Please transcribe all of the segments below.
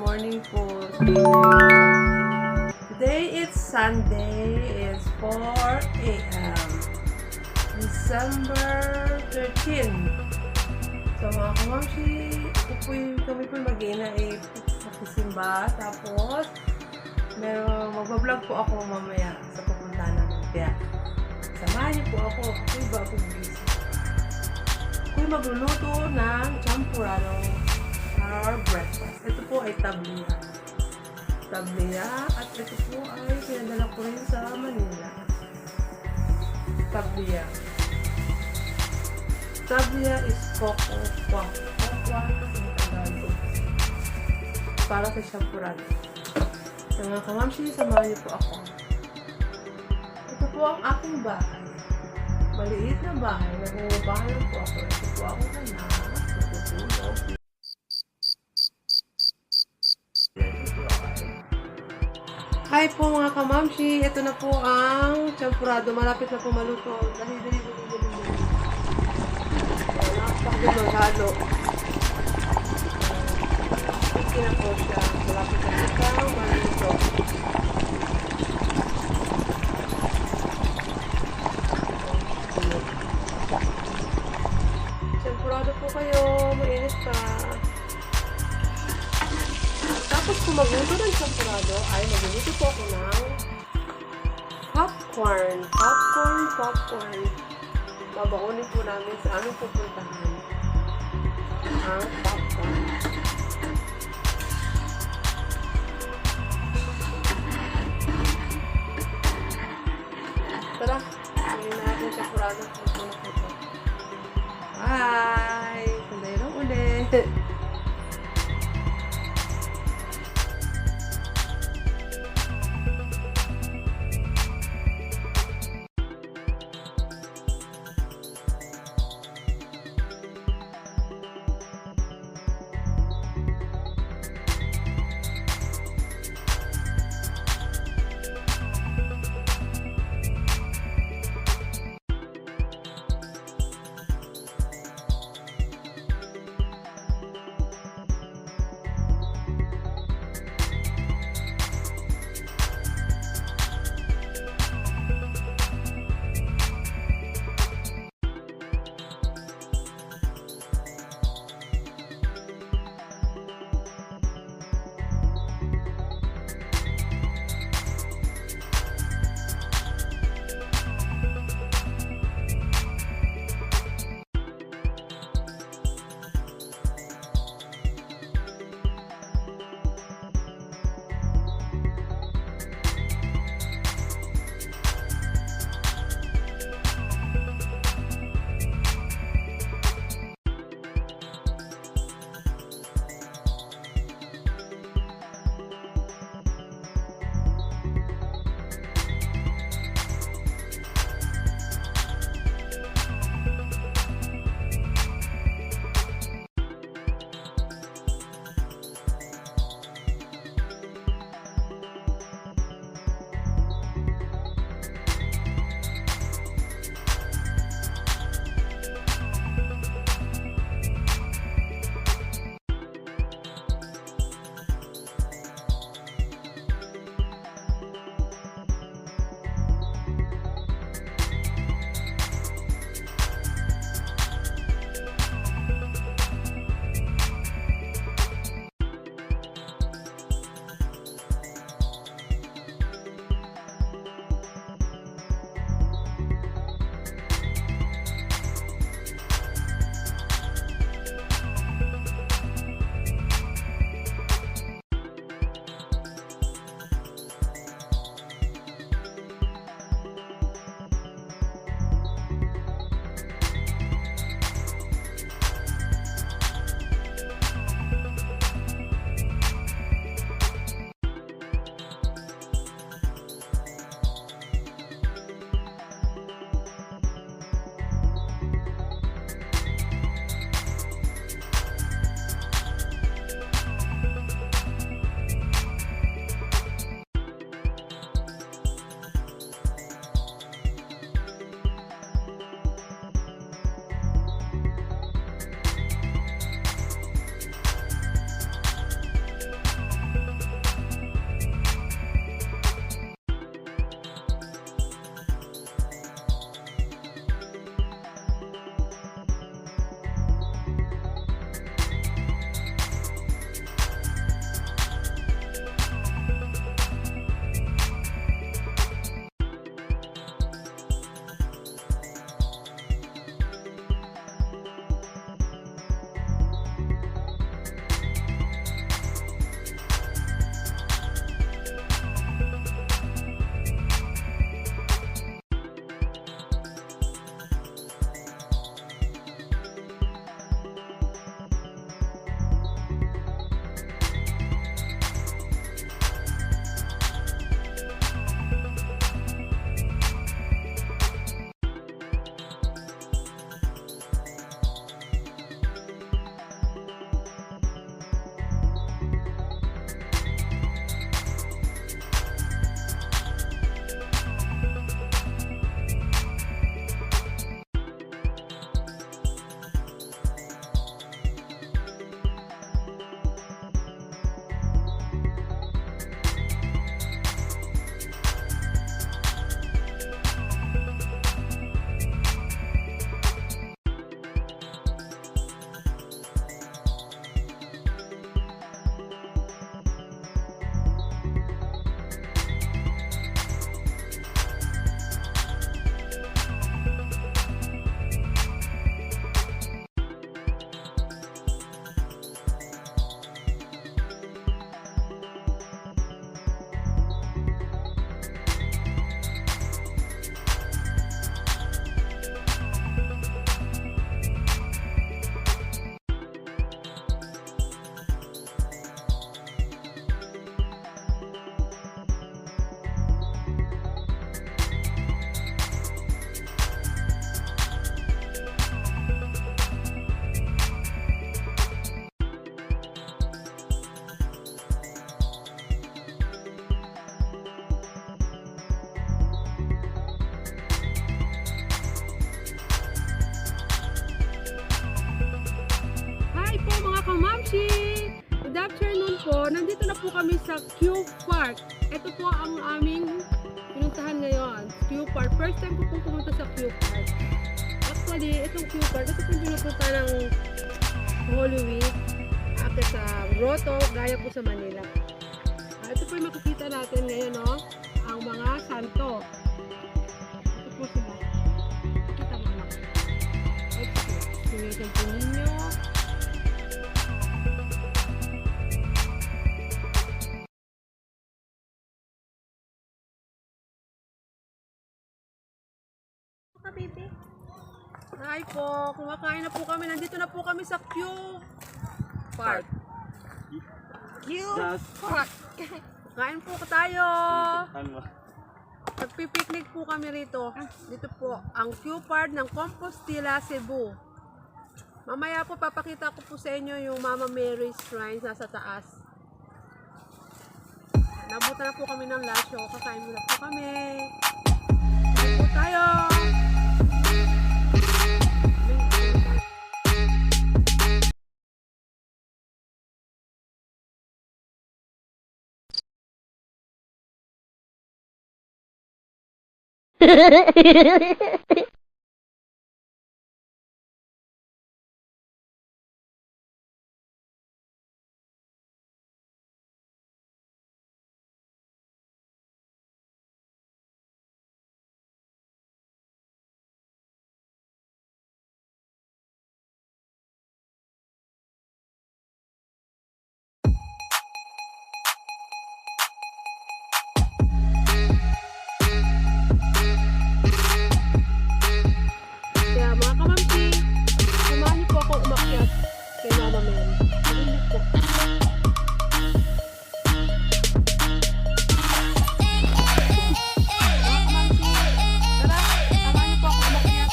morning po. Today is Sunday. It's 4 a.m. December 13. So mga kamamsi, kami po mag-ina magsisimba. Tapos, magbablog po ako mamaya sa pupunta namin. Kaya, samahan niyo po ako. Ako'y bago gising. Ako'y magluluto ng champurado or breakfast. Ito po ay tablia. At ito po ay pinadala ko rin sa Manila. Tablia is cocoa in Tagalog. Para sa champurado. So mga kamamsi, samahan niyo po ako. Ito po ang aking bahay. Maliit na bahay. Nagbabahay lang po ako. Ito po ako na natutulog. Hi po mga kamamsi. Ito na po ang champurado. Malapit na po maluto. Dali. Napakagod maghalo. Hindi na po siya. Malapit na po maluto. Champurado po kayo. Mainit pa. Tapos kung magluto ng champurado, ay magluluto po ako ng popcorn. Babaunin po namin sa aming pupuntahan. Ang popcorn. Tara, hindi na natin champurado. Bye! Sunday lang ulit. po kami sa Q Park. Ito po ang aming pinuntahan ngayon. Q Park. First time ko po pumunta sa Q Park. Actually, itong Q Park, ito po pinupunta ng Holy Week. After sa Grotto, gaya po sa Manila. Ito po yung makikita natin ngayon, no? Ang mga santo. Ito po sila. Kita mo na. Ito po. Sinisan po ninyo. Baby. Hi po, kumakain na po kami. Nandito na po kami sa Q Park. Park. Kain po tayo. Ano? Nagpipiknik po kami rito. Dito po ang Q Park ng Compostela, Cebu. Mamaya po papakita ko po sa inyo yung Mama Mary's Shrine nasa taas. Nabutan na po kami ng lunch. So, kakain muna po kami. Kain po tayo. Kaya mga kamamsi, samahan niyo po ako umakyat kay Mama Mary. Mahilig po. Mga kamamsi, tara, samahan niyo po ako umakyat.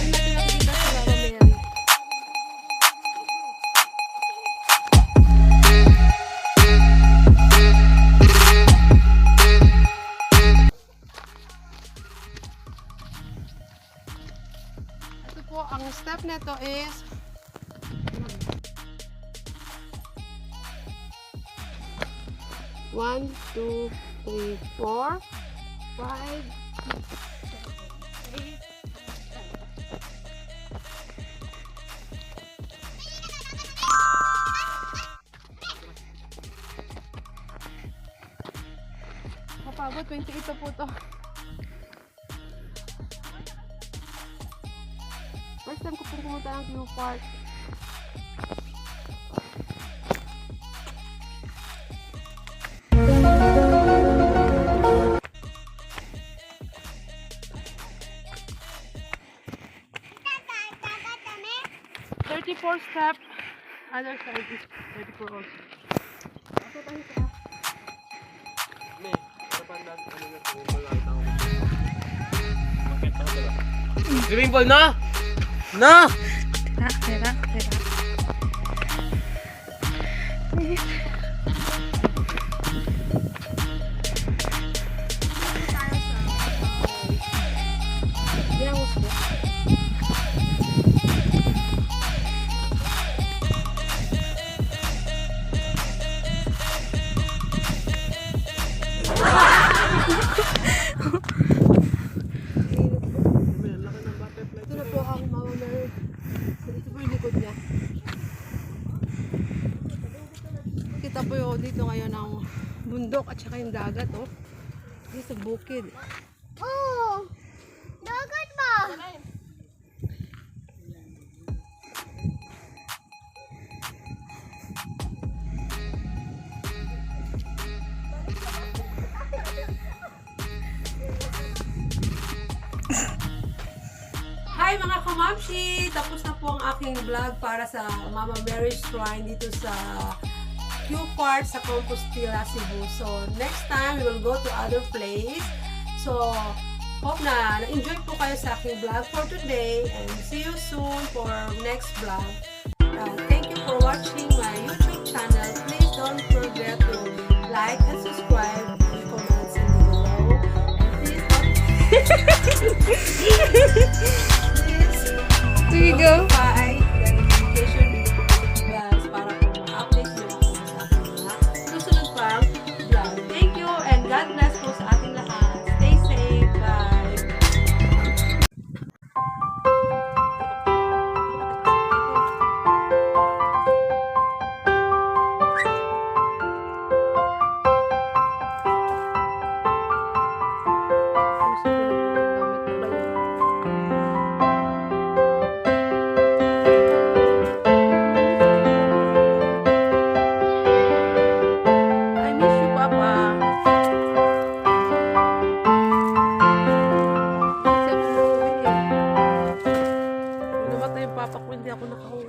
Hindi natin nakikita si Mama Mary. Ito po, ang step nito is one, two, three, four, five, eight. Kapagod, 28 po to. First time ko pong pumunta ng Q Park. Thirty-four step. Other side is 34 also. Ako tayo sa Swimming pool na? Na! Tira. Ginamos po. Ito na po ang Mama Mary. Ito po yung likod niya. Kita po yung dito ngayon ang bundok at saka yung dagat, oh. Dito sa bukid. Oh! Dagat ba? Hi mga kamamshi! Tapos na po ang aking vlog para sa Mama Mary's Shrine dito sa Q Park sa Compostela, Cebu. So, next time, we will go to other place. So, hope na na-enjoy po kayo sa aking vlog for today and see you soon for next vlog. Thank you for watching my YouTube channel. Please don't forget to like and subscribe and comments in below. And please don't Sige, go. Pa ay notification bells para po ma-update nyo ako sa ating mga susunod pang vlog. Thank you and God bless po sa ating lahat. Stay safe. Bye. I miss you, Papa. Kasi ako nakauwi eh. Kung namatay yung Papa ko, hindi ako nakauwi.